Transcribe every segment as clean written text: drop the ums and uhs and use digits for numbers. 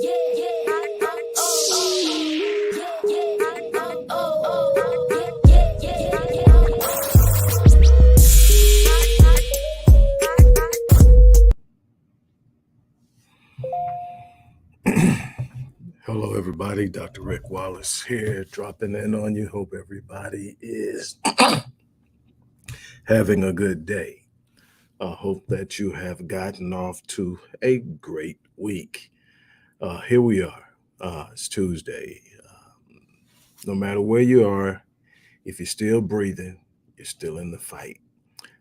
Hello, everybody. Dr. Rick Wallace here, dropping in on you. Hope everybody is having a good day. I hope that you have gotten off to a great week. Here we are. It's Tuesday. No matter where you are, if you're still breathing, you're still in the fight.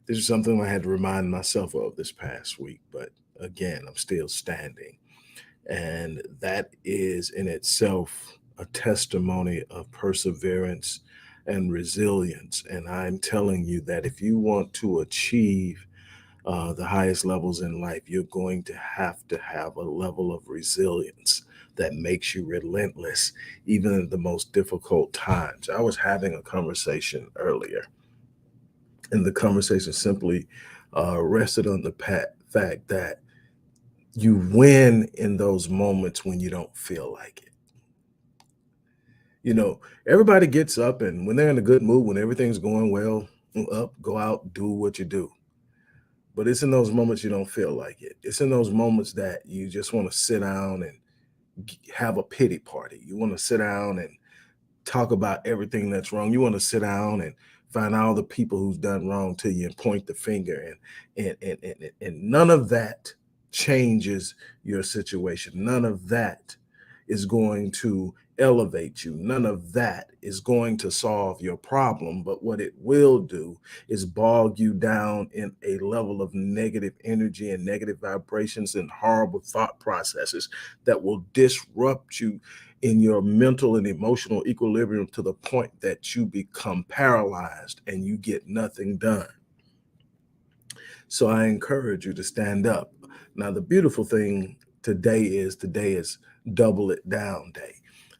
This is something I had to remind myself of this past week, but again, I'm still standing. And that is in itself a testimony of perseverance and resilience. And I'm telling you that if you want to achieve the highest levels in life, you're going to have a level of resilience that makes you relentless, even in the most difficult times. I was having a conversation earlier, and the conversation simply rested on the fact that you win in those moments when you don't feel like it. You know, everybody gets up, and when they're in a good mood, when everything's going well, up, go out, do what you do. But it's in those moments you don't feel like it. It's in those moments that you just want to sit down and have a pity party. You want to sit down and talk about everything that's wrong. You want to sit down and find all the people who's done wrong to you and point the finger, and none of that changes your situation. None of that is going to elevate you. None of that is going to solve your problem. But what it will do is bog you down in a level of negative energy and negative vibrations and horrible thought processes that will disrupt you in your mental and emotional equilibrium to the point that you become paralyzed and you get nothing done. So I encourage you to stand up. Now, the beautiful thing today is double it down day.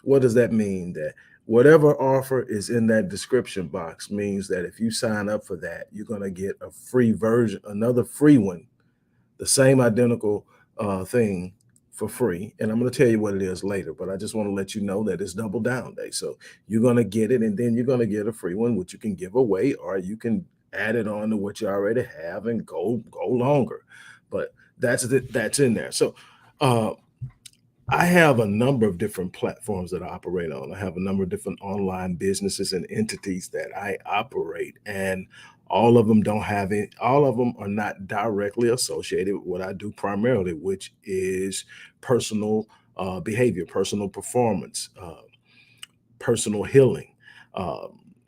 What does that mean? That whatever offer is in that description box means that if you sign up for that, you're going to get a free version, another free one, the same identical thing for free. And I'm going to tell you what it is later, but I just want to let you know that it's double down day. So you're going to get it, and then you're going to get a free one, which you can give away, or you can add it on to what you already have and go longer. But that's in there. So I have a number of different platforms that I operate on. I have a number of different online businesses and entities that I operate, and all of them don't have it. All of them are not directly associated with what I do primarily, which is personal behavior, personal performance, personal healing.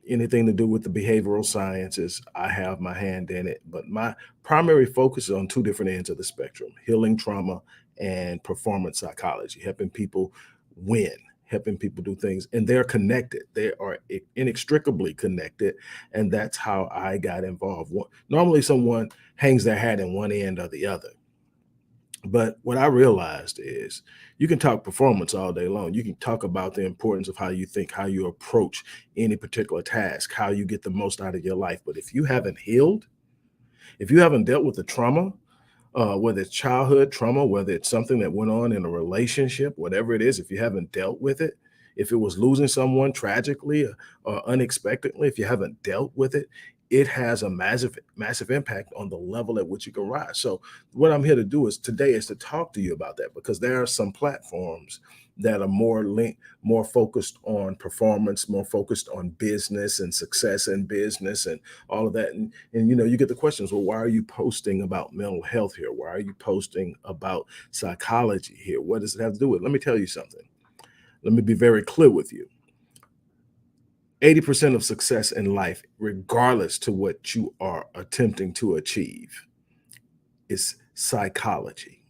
Anything to do with the behavioral sciences, I have my hand in it. But my primary focus is on two different ends of the spectrum: healing trauma and performance psychology, helping people win, helping people do things. And they're connected, they are inextricably connected. And that's how I got involved. Normally, someone hangs their hat in one end or the other. But what I realized is you can talk performance all day long. You can talk about the importance of how you think, how you approach any particular task, how you get the most out of your life. But if you haven't healed, if you haven't dealt with the trauma, whether it's childhood trauma, whether it's something that went on in a relationship, whatever it is, if you haven't dealt with it, if it was losing someone tragically or unexpectedly, if you haven't dealt with it, it has a massive impact on the level at which you can rise. So what I'm here to do is today is to talk to you about that, because there are some platforms that are more focused on performance, more focused on business and success in business and all of that. And you know, you get the questions, well, why are you posting about mental health here? Why are you posting about psychology here? What does it have to do with? Let me tell you something. Let me be very clear with you. 80% of success in life, regardless to what you are attempting to achieve, is psychology.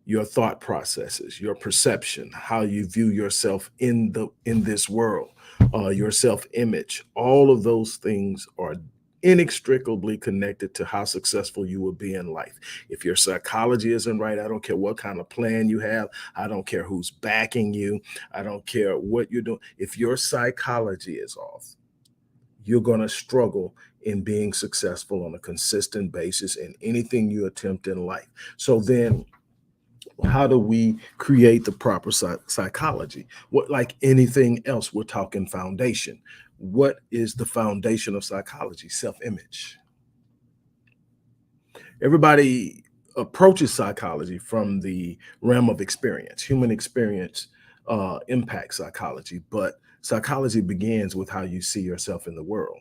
Your thought processes, your perception, how you view yourself in this world, your self-image, all of those things are inextricably connected to how successful you will be in life. If your psychology isn't right, I don't care what kind of plan you have. I don't care who's backing you. I don't care what you're doing. If your psychology is off, you're going to struggle in being successful on a consistent basis in anything you attempt in life. So then How do we create the proper psychology? What, like anything else, we're talking foundation. What is the foundation of psychology? Self-image. Everybody approaches psychology from the realm of experience. Human experience impacts psychology, but psychology begins with how you see yourself in the world,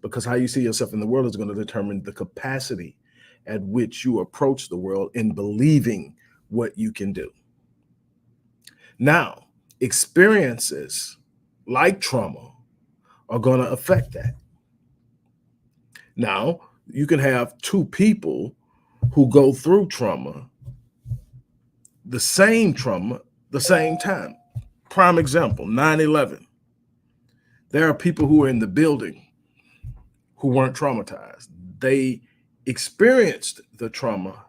because how you see yourself in the world is going to determine the capacity at which you approach the world in believing what you can do. Now, experiences like trauma are going to affect that. Now, you can have two people who go through trauma, the same time. Prime example, 9/11. There are people who are in the building who weren't traumatized. They experienced the trauma,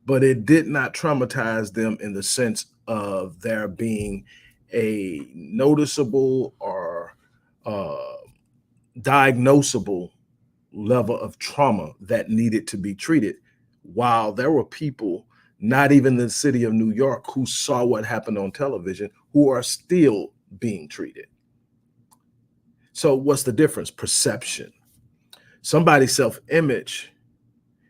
but it did not traumatize them in the sense of there being a noticeable or uh, diagnosable level of trauma that needed to be treated. While there were people, not even the city of New York, who saw what happened on television, who are still being treated. So, what's the difference? Perception. Somebody's self image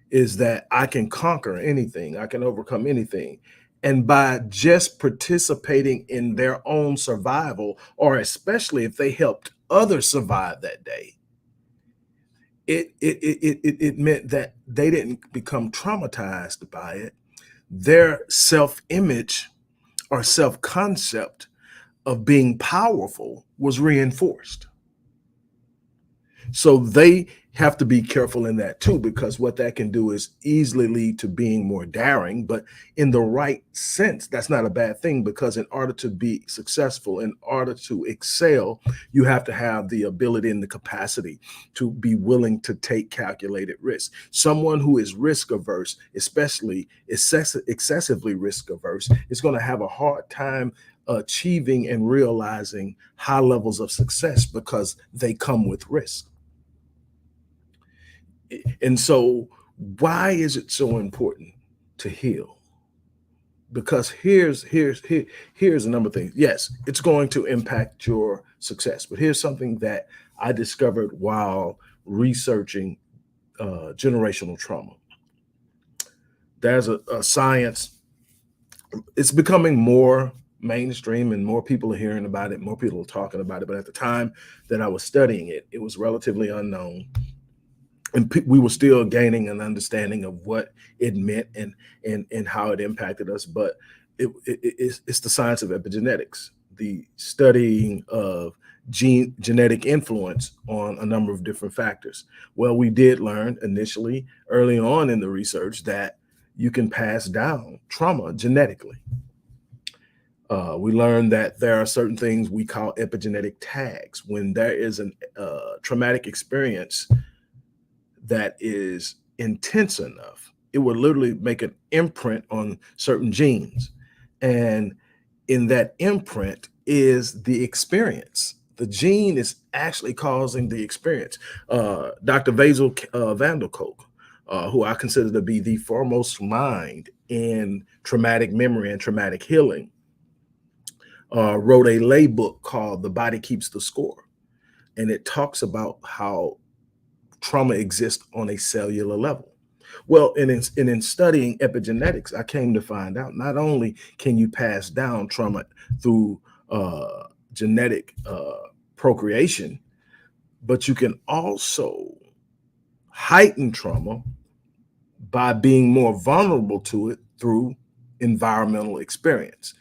is that I can conquer anything, I can overcome anything. And by just participating in their own survival, or especially if they helped others survive that day, it meant that they didn't become traumatized by it. Their self-image or self-concept of being powerful was reinforced. So they have to be careful in that too, because what that can do is easily lead to being more daring. But in the right sense, that's not a bad thing, because in order to be successful, in order to excel, you have to have the ability and the capacity to be willing to take calculated risks. Someone who is risk averse, especially excessively risk averse, is going to have a hard time achieving and realizing high levels of success because they come with risk. And so, why is it so important to heal? Because here's a number of things. Yes, it's going to impact your success, but here's something that I discovered while researching generational trauma. There's a science. It's becoming more mainstream, and more people are hearing about it. More people are talking about it. But at the time that I was studying it, it was relatively unknown, and we were still gaining an understanding of what it meant and how it impacted us. But it's the science of epigenetics, the studying of genetic influence on a number of different factors. Well, we did learn initially, early on in the research, that you can pass down trauma genetically. We learned that there are certain things we call epigenetic tags. When there is a traumatic experience that is intense enough, it will literally make an imprint on certain genes. And in that imprint is the experience. The gene is actually causing the experience. Dr. Basil van der Kolk, who I consider to be the foremost mind in traumatic memory and traumatic healing, wrote a lay book called The Body Keeps the Score. And it talks about how trauma exists on a cellular level. Well, in studying epigenetics, I came to find out not only can you pass down trauma through genetic procreation, but you can also heighten trauma by being more vulnerable to it through environmental experience.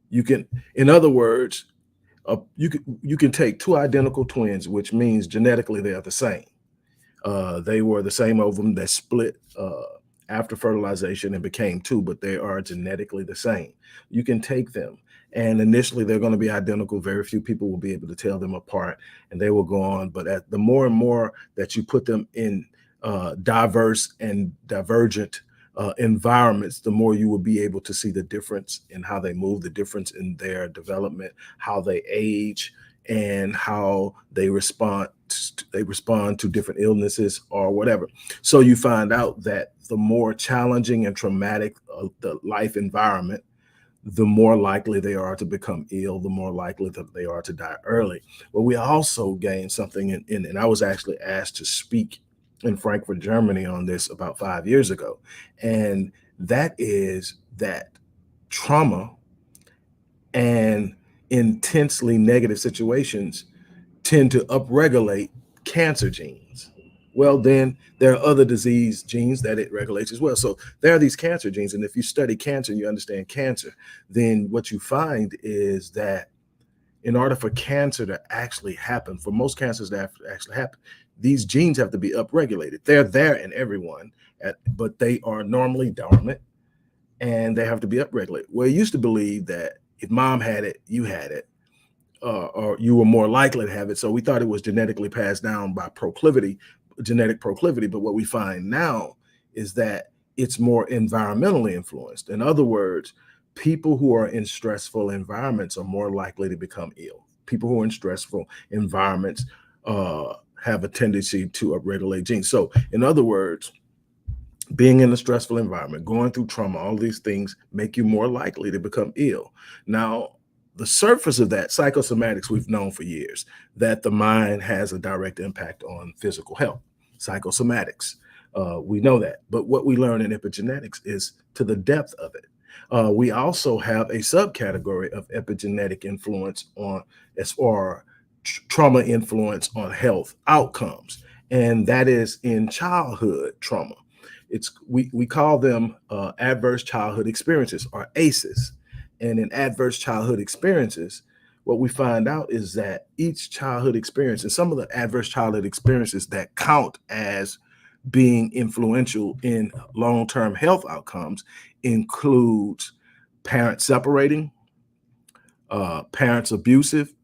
You can, in other words, you can take two identical twins, which means genetically they are the same. They were the same ovum that split after fertilization and became two, but they are genetically the same. You can take them, and initially they're going to be identical. Very few people will be able to tell them apart, and they will go on. But the more and more that you put them in diverse and divergent environments, the more you will be able to see the difference in how they move, the difference in their development, how they age, and how they respond to different illnesses or whatever. So you find out that the more challenging and traumatic the life environment, the more likely they are to become ill, the more likely that they are to die early. But we also gain something and I was actually asked to speak in Frankfurt, Germany on this about 5 years ago. And that is that trauma and intensely negative situations tend to upregulate cancer genes. Well, then there are other disease genes that it regulates as well. So there are these cancer genes. And if you study cancer and you understand cancer, then what you find is that in order for cancer to actually happen, for most cancers to actually happen, these genes have to be upregulated. They're there in everyone, but they are normally dormant and they have to be upregulated. Well, you used to believe that if mom had it, you had it, or you were more likely to have it. So we thought it was genetically passed down by proclivity, genetic proclivity. But what we find now is that it's more environmentally influenced. In other words, people who are in stressful environments are more likely to become ill. People who are in stressful environments have a tendency to upregulate genes. So, in other words, being in a stressful environment, going through trauma, all these things make you more likely to become ill. Now, the surface of that, psychosomatics, we've known for years that the mind has a direct impact on physical health. Psychosomatics, we know that. But what we learn in epigenetics is to the depth of it. We also have a subcategory of epigenetic influence on as far trauma influence on health outcomes, and that is in childhood trauma. We call them adverse childhood experiences, or ACEs. And in adverse childhood experiences, what we find out is that each childhood experience, and some of the adverse childhood experiences that count as being influential in long-term health outcomes, includes parents separating, parents abusive,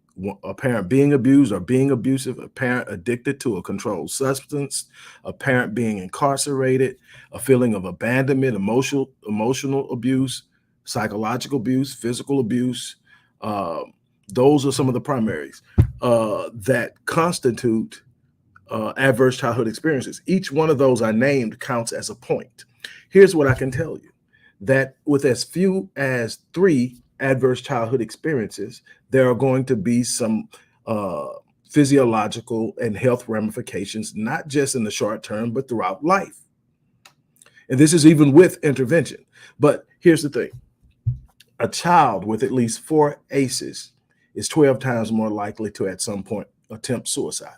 a parent being abused or being abusive, a parent addicted to a controlled substance, a parent being incarcerated, a feeling of abandonment, emotional abuse, psychological abuse, physical abuse. Uh, those are some of the primaries that constitute adverse childhood experiences. Each one of those I named counts as a point. Here's what I can tell you, that with as few as 3 adverse childhood experiences, there are going to be some uh, physiological and health ramifications, not just in the short term, but throughout life. And this is even with intervention. But here's the thing, a child with at least 4 ACEs is 12 times more likely to at some point attempt suicide.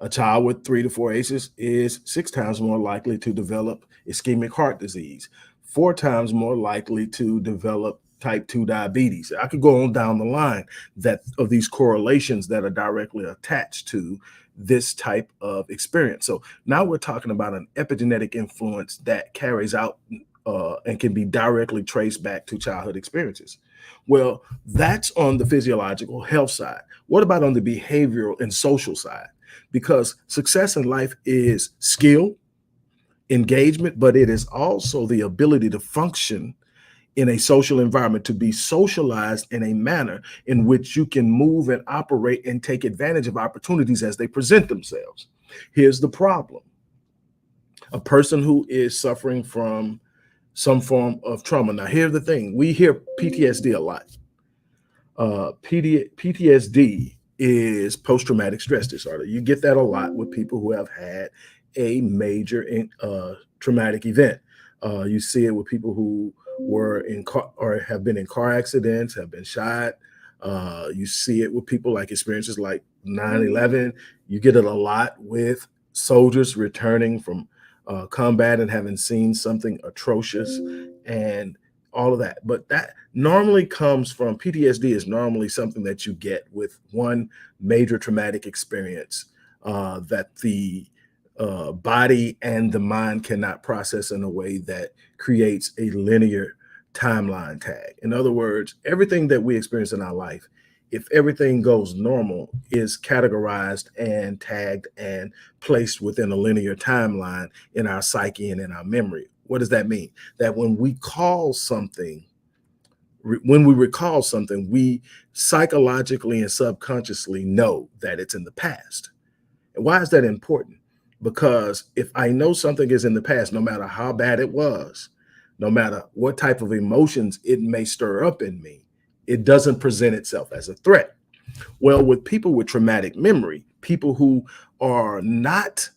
A child with 3 to 4 ACEs is 6 times more likely to develop ischemic heart disease, 4 times more likely to develop type 2 diabetes. I could go on down the line that of these correlations that are directly attached to this type of experience. So now we're talking about an epigenetic influence that carries out and can be directly traced back to childhood experiences. Well, that's on the physiological health side. What about on the behavioral and social side? Because success in life is skill, engagement, but it is also the ability to function in a social environment, to be socialized in a manner in which you can move and operate and take advantage of opportunities as they present themselves. Here's the problem. A person who is suffering from some form of trauma. Now, here's the thing. We hear PTSD a lot. PTSD is post-traumatic stress disorder. You get that a lot with people who have had a major traumatic event. You see it with people who were in car or have been in car accidents, have been shot. You see it with people like experiences like 9/11. You get it a lot with soldiers returning from combat and having seen something atrocious and all of that. But that normally comes from PTSD is normally something that you get with one major traumatic experience that the body and the mind cannot process in a way that creates a linear timeline tag. In other words, everything that we experience in our life, if everything goes normal, is categorized and tagged and placed within a linear timeline in our psyche and in our memory. What does that mean? That when we call something When we recall something, we psychologically and subconsciously know that it's in the past. And why is that important? Because if I know something is in the past, no matter how bad it was, no matter what type of emotions it may stir up in me, it doesn't present itself as a threat. Well, with people with traumatic memory, people who are not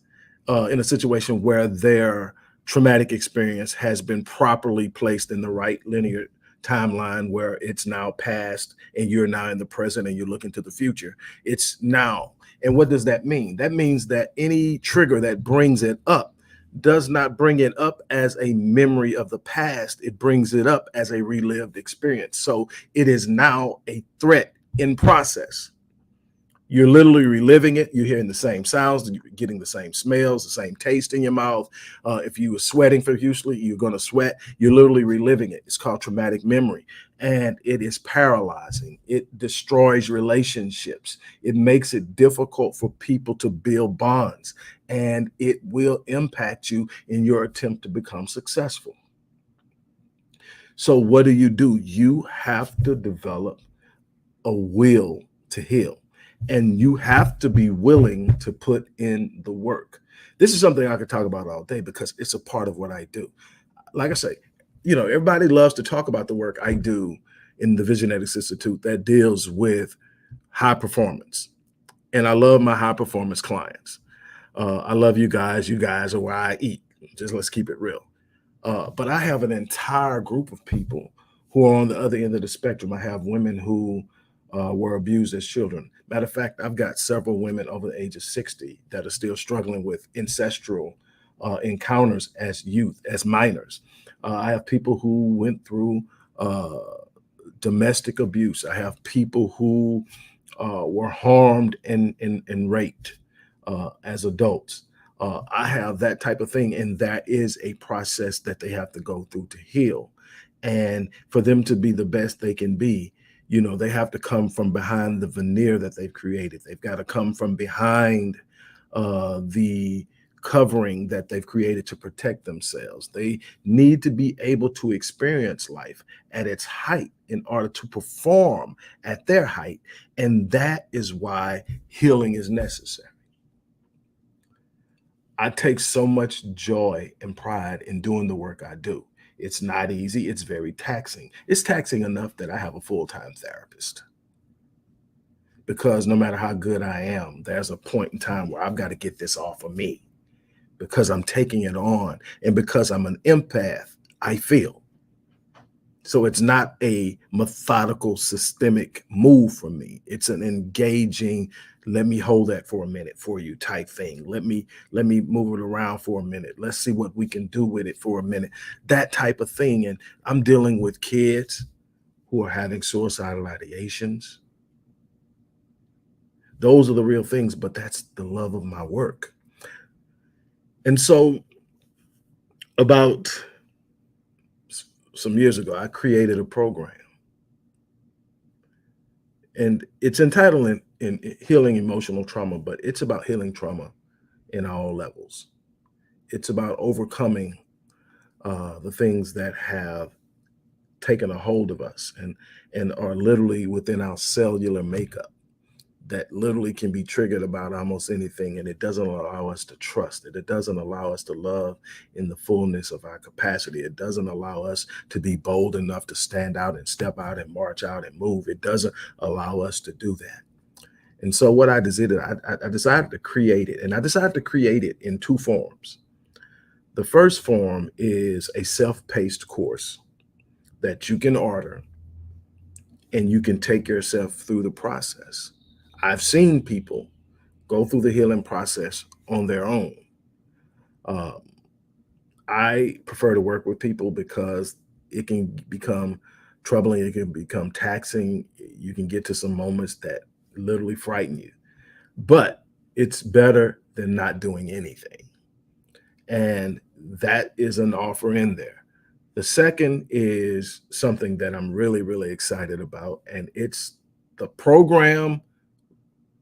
in a situation where their traumatic experience has been properly placed in the right linear timeline where it's now past and you're now in the present and you're looking to the future. It's now. And what does that mean? That means that any trigger that brings it up does not bring it up as a memory of the past. It brings it up as a relived experience. So it is now a threat in process. You're literally reliving it. You're hearing the same sounds, you're getting the same smells, the same taste in your mouth. If you were sweating profusely, you're going to sweat. You're literally reliving it. It's called traumatic memory. And it is paralyzing. It destroys relationships. It makes it difficult for people to build bonds. And it will impact you in your attempt to become successful. So, what do? You have to develop a will to heal. And you have to be willing to put in the work. This is something I could talk about all day because it's a part of what I do. Like I say, everybody loves to talk about the work I do in the Visionetics Institute that deals with high performance. And I love my high performance clients. I love you guys. You guys are where I eat. Just let's keep it real. But I have an entire group of people who are on the other end of the spectrum. I have women who were abused as children. Matter of fact, I've got several women over the age of 60 that are still struggling with ancestral encounters as youth, as minors. I have people who went through uh, domestic abuse. I have people who were harmed and raped as adults. I have that type of thing, and that is a process that they have to go through to heal. And for them to be the best they can be, they have to come from behind the veneer that they've created. They've got to come from behind the covering that they've created to protect themselves. They need to be able to experience life at its height in order to perform at their height. And that is why healing is necessary. I take so much joy and pride in doing the work I do. It's not easy, it's very taxing. It's taxing enough that I have a full time therapist because no matter how good I am, there's a point in time where I've got to get this off of me because I'm taking it on. And because I'm an empath, I feel. So it's not a methodical, systemic move for me. It's an engaging, let me hold that for a minute for you type thing. Let me move it around for a minute. Let's see what we can do with it for a minute. That type of thing. And I'm dealing with kids who are having suicidal ideations. Those are the real things, but that's the love of my work. And so about some years ago, I created a program, and it's entitled in Healing Emotional Trauma, but it's about healing trauma in all levels. It's about overcoming the things that have taken a hold of us and are literally within our cellular makeup that literally can be triggered about almost anything. And it doesn't allow us to trust it. It doesn't allow us to love in the fullness of our capacity. It doesn't allow us to be bold enough to stand out and step out and march out and move. It doesn't allow us to do that. And so what I decided to create it. And I decided to create it in two forms. The first form is a self-paced course that you can order and you can take yourself through the process. I've seen people go through the healing process on their own. Uh, I prefer to work with people because it can become troubling, it can become taxing. You can get to some moments that literally frighten you, but it's better than not doing anything. And that is an offer in there. The second is something that I'm really, really excited about, and it's the program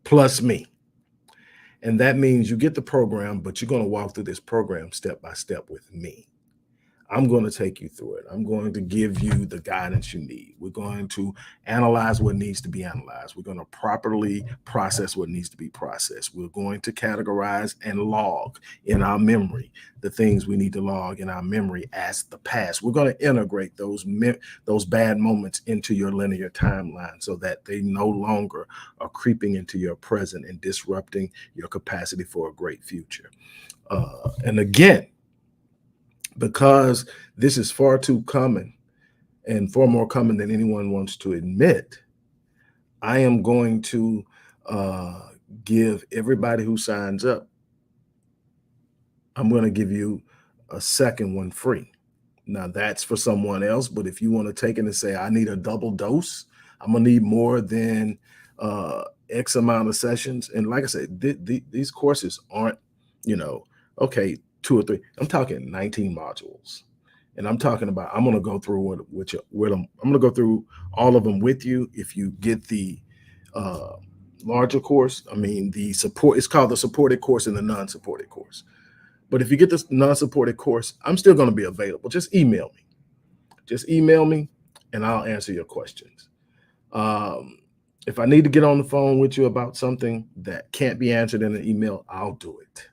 plus me. And that means you get the program, but you're going to walk through this program step by step with me. I'm going to take you through it. I'm going to give you the guidance you need. We're going to analyze what needs to be analyzed. We're going to properly process what needs to be processed. We're going to categorize and log in our memory the things we need to log in our memory as the past. We're going to integrate those bad moments into your linear timeline so that they no longer are creeping into your present and disrupting your capacity for a great future. And again, because this is far too common and far more common than anyone wants to admit, I am going to uh, give everybody who signs up, I'm going to give you a second one free. Now, that's for someone else, but if you want to take it and say, I need a double dose, I'm going to need more than X amount of sessions. And like I said, these courses aren't, you know, okay, 2 or 3. I'm talking 19 modules. And I'm talking about, I'm going to go through with them. I'm going to go through all of them with you. If you get the uh, larger course, I mean, the support, it's called the supported course and the non-supported course. But if you get this non-supported course, I'm still going to be available. Just email me. Just email me and I'll answer your questions. Um, if I need to get on the phone with you about something that can't be answered in an email, I'll do it.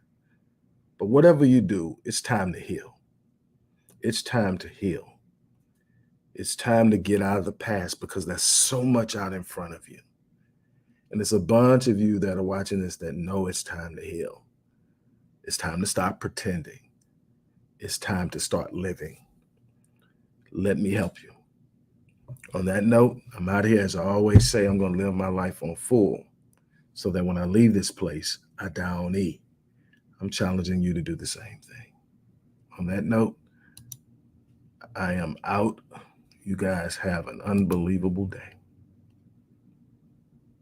But whatever you do, it's time to heal. It's time to heal. It's time to get out of the past because there's so much out in front of you. And it's a bunch of you that are watching this that know it's time to heal. It's time to stop pretending. It's time to start living. Let me help you. On that note, I'm out here. As I always say, I'm going to live my life on full so that when I leave this place, I die on E. I'm challenging you to do the same thing. On that note, I am out. You guys have an unbelievable day.